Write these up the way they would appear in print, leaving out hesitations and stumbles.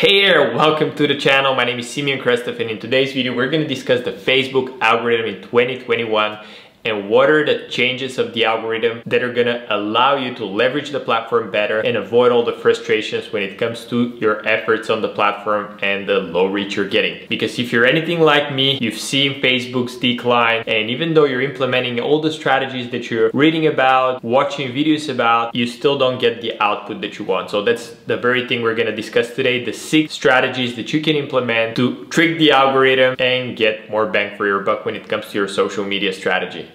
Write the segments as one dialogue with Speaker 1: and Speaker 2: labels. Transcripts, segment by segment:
Speaker 1: Hey there, welcome to the channel. My name is Simeon Krastev, and in today's video we're going to discuss the Facebook algorithm in 2021 and what are the changes of the algorithm that are going to allow you to leverage the platform better and avoid all the frustrations when it comes to your efforts on the platform and the low reach you're getting. Because if you're anything like me, you've seen Facebook's decline, and even though you're implementing all the strategies that you're reading about, watching videos about, you still don't get the output that you want. So that's the very thing we're going to discuss today, the 6 strategies that you can implement to trick the algorithm and get more bang for your buck when it comes to your social media strategy.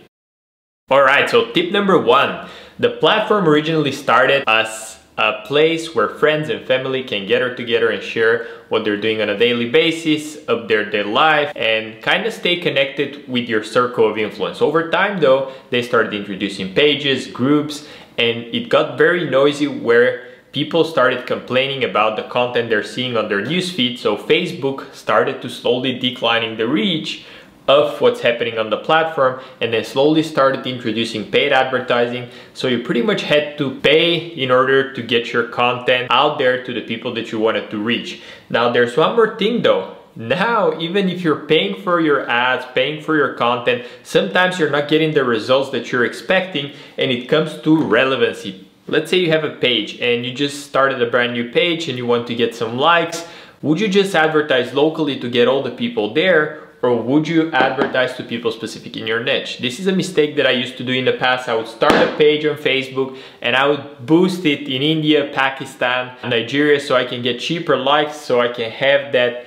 Speaker 1: Alright, so tip number 1. The platform originally started as a place where friends and family can gather together and share what they're doing on a daily basis of their life and kind of stay connected with your circle of influence. Over time though, they started introducing pages, groups, and it got very noisy where people started complaining about the content they're seeing on their newsfeed. So Facebook started to slowly declining the reach of what's happening on the platform, and then slowly started introducing paid advertising. So you pretty much had to pay in order to get your content out there to the people that you wanted to reach. Now there's one more thing though. Now, even if you're paying for your ads, paying for your content, sometimes you're not getting the results that you're expecting, and it comes to relevancy. Let's say you have a page and you just started a brand new page and you want to get some likes. Would you just advertise locally to get all the people there? Or would you advertise to people specific in your niche? This is a mistake that I used to do in the past. I would start a page on Facebook and I would boost it in India, Pakistan, Nigeria, so I can get cheaper likes, so I can have that,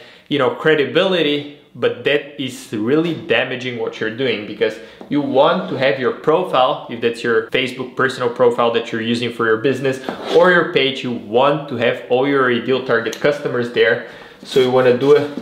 Speaker 1: credibility. But that is really damaging what you're doing, because you want to have your profile, if that's your Facebook personal profile that you're using for your business or your page, you want to have all your ideal target customers there. So you want to do a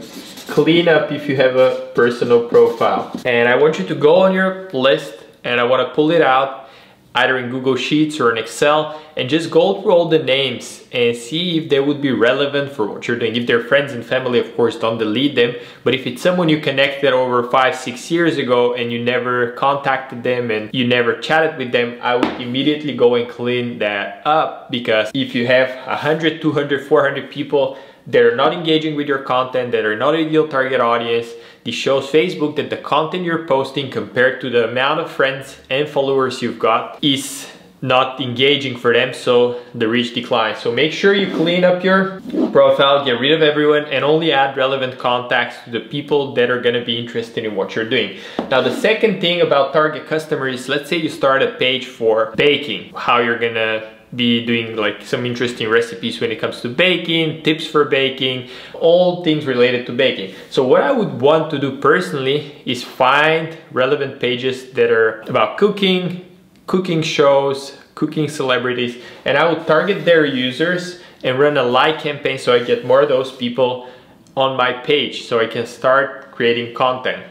Speaker 1: clean up if you have a personal profile. And I want you to go on your list and I want to pull it out either in Google Sheets or in Excel and just go through all the names and see if they would be relevant for what you're doing. If they're friends and family, of course, don't delete them. But if it's someone you connected over 5-6 years ago and you never contacted them and you never chatted with them, I would immediately go and clean that up. Because if you have 100, 200, 400 people that are not engaging with your content, that are not ideal target audience, this shows Facebook that the content you're posting compared to the amount of friends and followers you've got is not engaging for them, so the reach declines. So make sure you clean up your profile, get rid of everyone, and only add relevant contacts to the people that are gonna be interested in what you're doing. Now the second thing about target customers is, let's say you start a page for baking, how you're gonna be doing like some interesting recipes when it comes to baking, tips for baking, all things related to baking. So what I would want to do personally is find relevant pages that are about cooking, cooking shows, cooking celebrities, and I would target their users and run a like campaign so I get more of those people on my page so I can start creating content.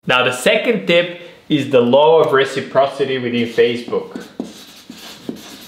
Speaker 1: Now the second tip is the law of reciprocity within Facebook.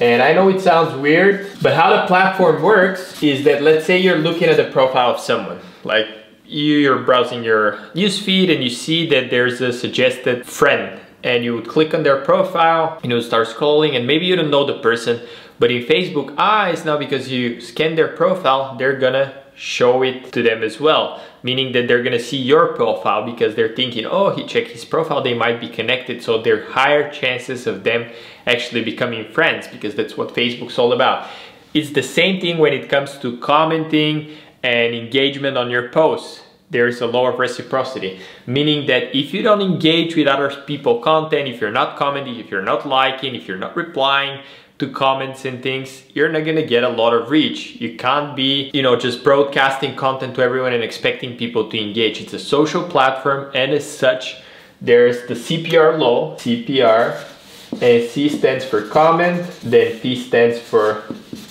Speaker 1: And I know it sounds weird, but how the platform works is that, let's say you're looking at the profile of someone, like you're browsing your newsfeed and you see that there's a suggested friend, and you would click on their profile and you would start scrolling, and maybe you don't know the person, but in Facebook eyes now, because you scan their profile, they're gonna show it to them as well, meaning that they're gonna see your profile because they're thinking, oh, he checked his profile, they might be connected. So there are higher chances of them actually becoming friends, because that's what Facebook's all about. It's the same thing when it comes to commenting and engagement on your posts. There's a law of reciprocity, meaning that if you don't engage with other people's content, if you're not commenting, if you're not liking, if you're not replying to comments and things, you're not gonna get a lot of reach. You can't be, just broadcasting content to everyone and expecting people to engage. It's a social platform, and as such, there's the CPR law, CPR, and C stands for comment, then P stands for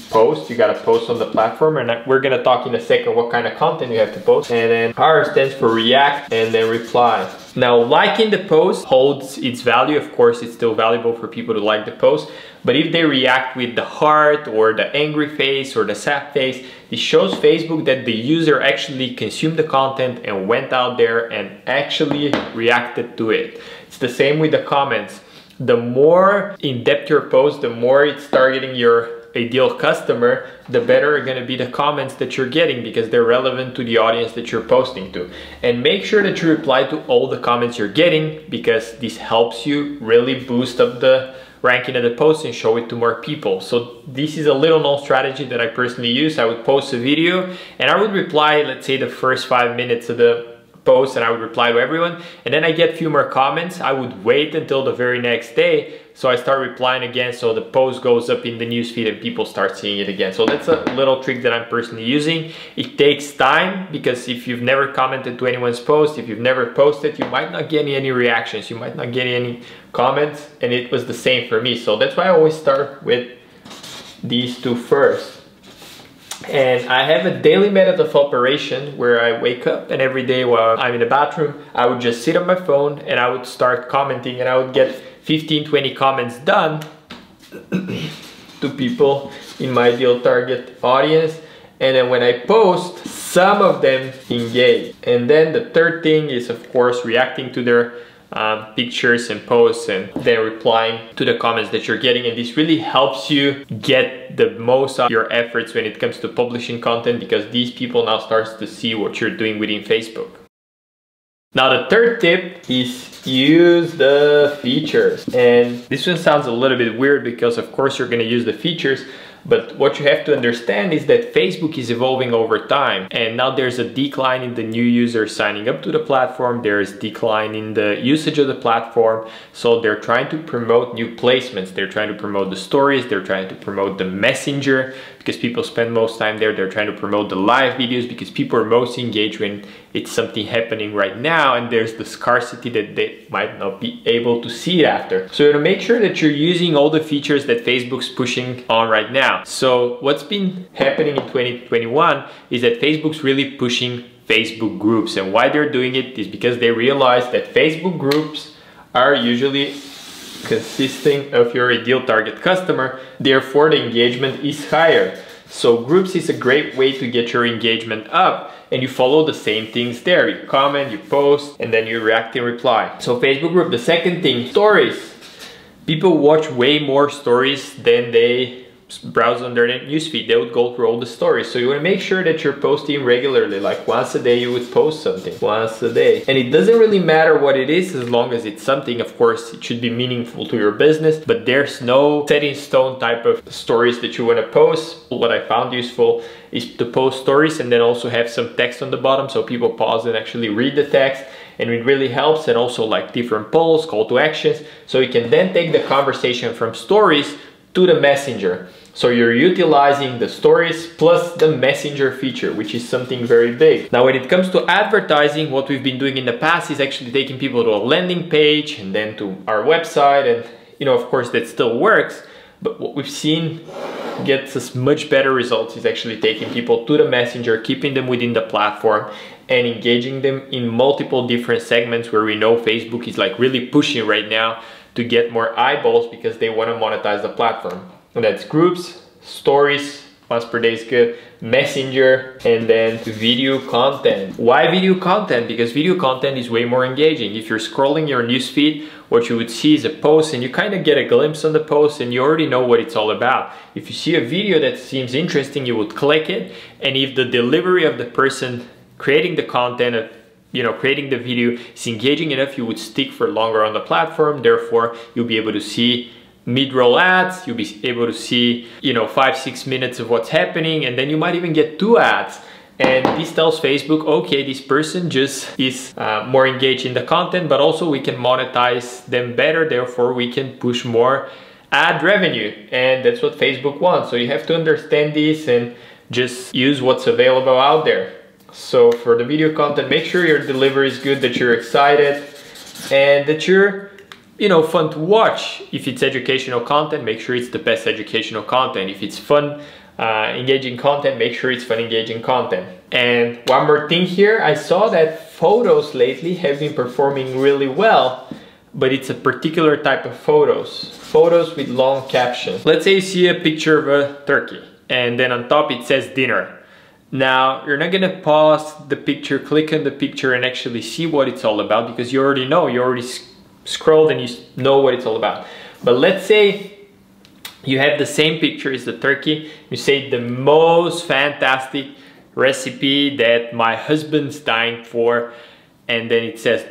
Speaker 1: post. You gotta post on the platform, and we're gonna talk in a second what kind of content you have to post. And then R stands for react, and then reply. Now, liking the post holds its value. Of course, it's still valuable for people to like the post, but if they react with the heart or the angry face or the sad face, it shows Facebook that the user actually consumed the content and went out there and actually reacted to it. It's the same with the comments. The more in-depth your post, the more it's targeting your ideal customer, the better are going to be the comments that you're getting because they're relevant to the audience that you're posting to. And make sure that you reply to all the comments you're getting because this helps you really boost up the ranking of the post and show it to more people. So this is a little known strategy that I personally use. I would post a video and I would reply, let's say the first 5 minutes of the post, and I would reply to everyone, and then I get a few more comments. I would wait until the very next day, so I start replying again, so the post goes up in the newsfeed and people start seeing it again. So that's a little trick that I'm personally using. It takes time because if you've never commented to anyone's post, if you've never posted, you might not get any reactions, you might not get any comments, and it was the same for me. So that's why I always start with these two first. And I have a daily method of operation where I wake up and every day while I'm in the bathroom, I would just sit on my phone and I would start commenting, and I would get 15-20 comments done to people in my ideal target audience. And then when I post, some of them engage. And then the third thing is, of course, reacting to their pictures and posts and then replying to the comments that you're getting. And this really helps you get the most out of your efforts when it comes to publishing content, because these people now starts to see what you're doing within Facebook. Now the third tip is use the features. And this one sounds a little bit weird because of course you're going to use the features, but what you have to understand is that Facebook is evolving over time, and now there's a decline in the new users signing up to the platform. There's decline in the usage of the platform. So they're trying to promote new placements. They're trying to promote the stories. They're trying to promote the messenger because people spend most time there. They're trying to promote the live videos because people are most engaged when it's something happening right now, and there's the scarcity that they might not be able to see it after. So you want to make sure that you're using all the features that Facebook's pushing on right now. So what's been happening in 2021 is that Facebook's really pushing Facebook groups, and why they're doing it is because they realize that Facebook groups are usually consisting of your ideal target customer, therefore the engagement is higher. So groups is a great way to get your engagement up, and you follow the same things there. You comment, you post, and then you react and reply. So Facebook group. The second thing, stories. People watch way more stories than they browse on their newsfeed. They would go through all the stories. So you want to make sure that you're posting regularly, like once a day you would post something, once a day. And it doesn't really matter what it is as long as it's something. Of course, it should be meaningful to your business, but there's no set in stone type of stories that you want to post. What I found useful is to post stories and then also have some text on the bottom so people pause and actually read the text. And it really helps, and also like different polls, call to actions. So you can then take the conversation from stories to the messenger. So you're utilizing the stories plus the messenger feature, which is something very big. Now, when it comes to advertising, what we've been doing in the past is actually taking people to a landing page and then to our website. And, you know, of course that still works, but what we've seen gets us much better results is actually taking people to the messenger, keeping them within the platform and engaging them in multiple different segments where we know Facebook is like really pushing right now to get more eyeballs because they want to monetize the platform. And that's groups, stories, once per day is good, messenger, and then video content. Why video content? Because video content is way more engaging. If you're scrolling your newsfeed, what you would see is a post and you kind of get a glimpse on the post and you already know what it's all about. If you see a video that seems interesting, you would click it. And if the delivery of the person creating the content, creating the video is engaging enough, you would stick for longer on the platform. Therefore, you'll be able to see mid-roll ads, you'll be able to see 5-6 minutes of what's happening, and then you might even get 2 ads. And this tells Facebook, okay, this person just is more engaged in the content, but also we can monetize them better, therefore we can push more ad revenue. And that's what Facebook wants. So you have to understand this and just use what's available out there. So for the video content, make sure your delivery is good, that you're excited, and that you're fun to watch. If it's educational content, make sure it's the best educational content. If it's fun, engaging content, make sure it's fun, engaging content. And one more thing here, I saw that photos lately have been performing really well, but it's a particular type of photos with long captions. Let's say you see a picture of a turkey and then on top it says dinner. Now, you're not gonna pause the picture, click on the picture and actually see what it's all about because you already know, you already scrolled and you know what it's all about. But let's say You have the same picture as the turkey. You say the most fantastic recipe that my husband's dying for, and then it says ...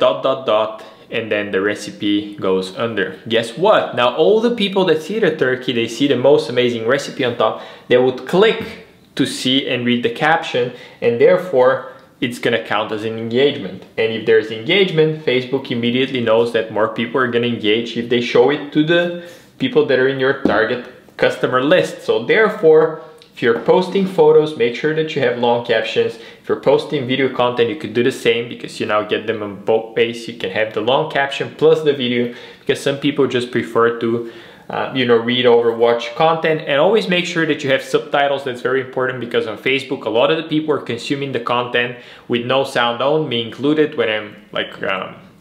Speaker 1: and then the recipe goes under. Guess what? Now all the people that see the turkey, they see the most amazing recipe on top, they would click to see and read the caption, and therefore it's gonna count as an engagement. And if there's engagement, Facebook immediately knows that more people are gonna engage if they show it to the people that are in your target customer list. So therefore, if you're posting photos, make sure that you have long captions. If you're posting video content, you could do the same, because you now get them on both ways. You can have the long caption plus the video, because some people just prefer to read over, watch content. And always make sure that you have subtitles. That's very important, because on Facebook, a lot of the people are consuming the content with no sound on, me included, when I'm like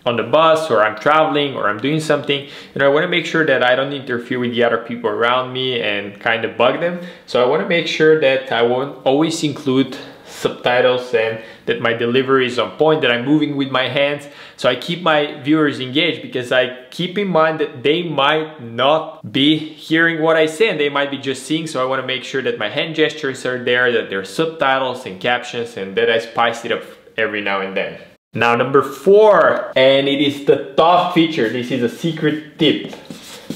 Speaker 1: on the bus, or I'm traveling, or I'm doing something. I want to make sure that I don't interfere with the other people around me and kind of bug them. So I want to make sure that I won't always include subtitles, and that my delivery is on point, that I'm moving with my hands. So I keep my viewers engaged, because I keep in mind that they might not be hearing what I say, and they might be just seeing. So I want to make sure that my hand gestures are there, that there are subtitles and captions, and that I spice it up every now and then. Now number 4, and it is the top feature. This is a secret tip.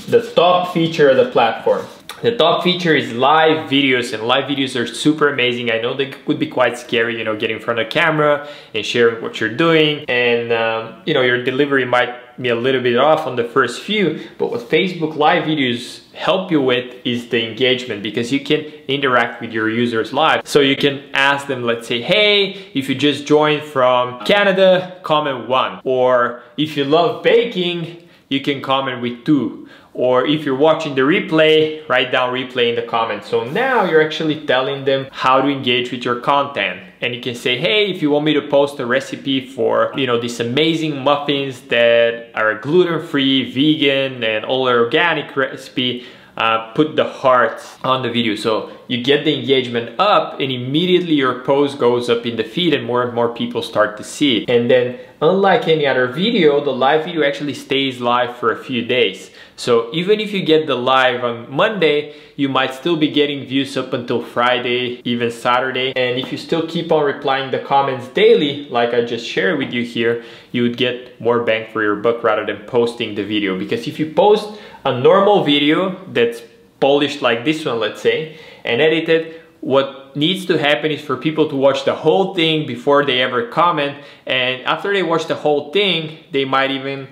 Speaker 1: The top feature of the platform. The top feature is live videos, and live videos are super amazing. I know they could be quite scary, getting in front of the camera and sharing what you're doing, and your delivery might be a little bit off on the first few. But what Facebook live videos help you with is the engagement, because you can interact with your users live. So you can ask them, let's say, hey, if you just joined from Canada, comment 1. Or if you love baking, you can comment with 2. Or if you're watching the replay, write down replay in the comments. So now you're actually telling them how to engage with your content. And you can say, hey, if you want me to post a recipe for, these amazing muffins that are gluten-free, vegan, and all organic recipe, put the heart on the video. So you get the engagement up, and immediately your post goes up in the feed, and more people start to see it. And then, unlike any other video, the live video actually stays live for a few days. So even if you get the live on Monday, you might still be getting views up until Friday, even Saturday. And if you still keep on replying the comments daily, like I just shared with you here, you would get more bang for your buck rather than posting the video. Because if you post a normal video that's polished like this one, let's say, and edited, what needs to happen is for people to watch the whole thing before they ever comment. And after they watch the whole thing, they might even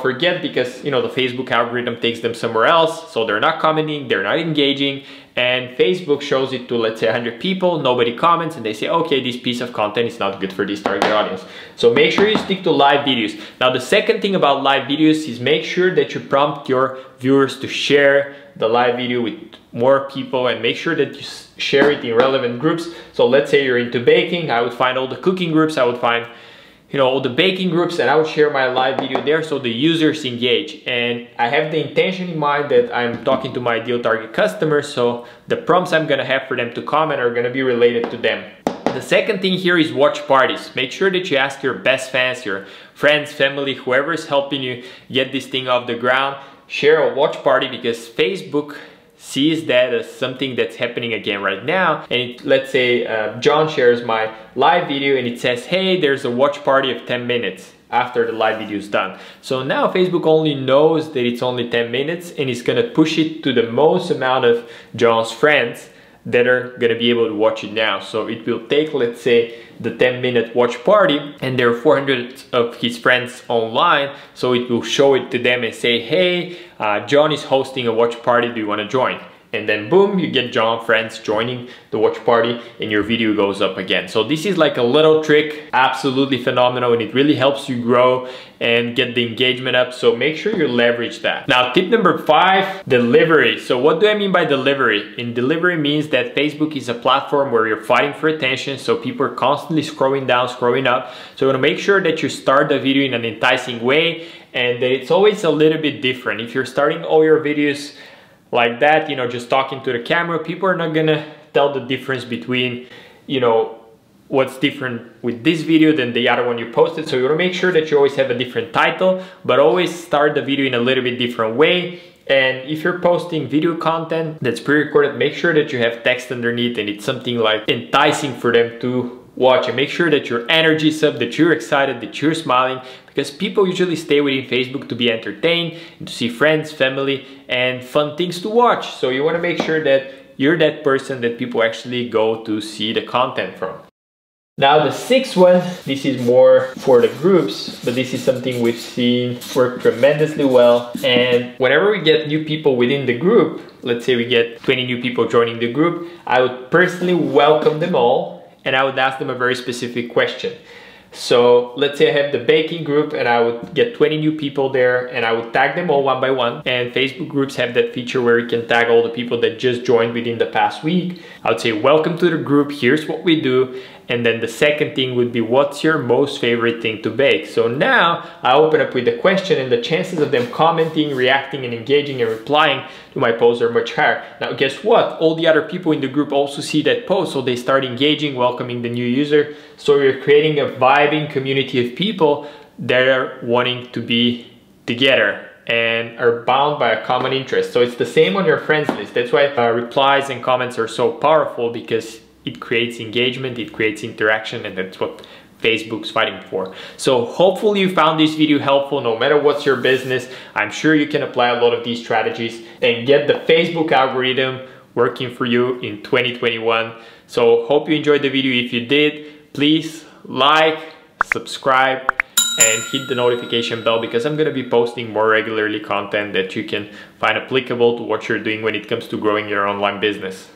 Speaker 1: forget, because the Facebook algorithm takes them somewhere else, so they're not commenting, they're not engaging, and Facebook shows it to, let's say, 100 people, nobody comments, and they say, okay, this piece of content is not good for this target audience. So make sure you stick to live videos. Now the second thing about live videos is make sure that you prompt your viewers to share the live video with more people, and make sure that you share it in relevant groups. So let's say you're into baking, I would find all the cooking groups, I would find all the baking groups, and I would share my live video there so the users engage. And I have the intention in mind that I'm talking to my ideal target customers, so the prompts I'm gonna have for them to comment are gonna be related to them. The second thing here is watch parties. Make sure that you ask your best fans, your friends, family, whoever is helping you get this thing off the ground, share a watch party, because Facebook sees that as something that's happening again right now. And let's say John shares my live video, and it says, hey, there's a watch party of 10 minutes after the live video is done. So now Facebook only knows that it's only 10 minutes, and it's gonna push it to the most amount of John's friends that are gonna be able to watch it now. So it will take, let's say, the 10-minute watch party, and there are 400 of his friends online, so it will show it to them and say, hey, John is hosting a watch party, do you want to join? And then boom, you get John friends joining the watch party, and your video goes up again. So this is like a little trick, absolutely phenomenal, and it really helps you grow and get the engagement up. So make sure you leverage that. Now tip number 5, delivery. So what do I mean by delivery? In delivery means that Facebook is a platform where you're fighting for attention, so people are constantly scrolling down, scrolling up. So you want to make sure that you start the video in an enticing way, and that it's always a little bit different. If you're starting all your videos like that, just talking to the camera, people are not gonna tell the difference between, what's different with this video than the other one you posted. So you wanna make sure that you always have a different title, but always start the video in a little bit different way. And if you're posting video content that's pre-recorded, make sure that you have text underneath and it's something like enticing for them to watch, and make sure that your energy is up, that you're excited, that you're smiling, because people usually stay within Facebook to be entertained and to see friends, family, and fun things to watch. So you want to make sure that you're that person that people actually go to see the content from. Now the sixth one, this is more for the groups, but this is something we've seen work tremendously well. And whenever we get new people within the group, let's say we get 20 new people joining the group, I would personally welcome them all and I would ask them a very specific question. So let's say I have the baking group and I would get 20 new people there and I would tag them all one by one. And Facebook groups have that feature where you can tag all the people that just joined within the past week. I would say, welcome to the group, here's what we do. And then the second thing would be, what's your most favorite thing to bake? So now I open up with the question, and the chances of them commenting, reacting, and engaging and replying to my post are much higher. Now guess what? All the other people in the group also see that post, so they start engaging, welcoming the new user. So you're creating a vibing community of people that are wanting to be together and are bound by a common interest. So it's the same on your friends list. That's why replies and comments are so powerful, because it creates engagement, it creates interaction, and that's what Facebook's fighting for. So hopefully you found this video helpful. No matter what's your business, I'm sure you can apply a lot of these strategies and get the Facebook algorithm working for you in 2021. So hope you enjoyed the video. If you did, please like, subscribe, and hit the notification bell, because I'm gonna be posting more regularly content that you can find applicable to what you're doing when it comes to growing your online business.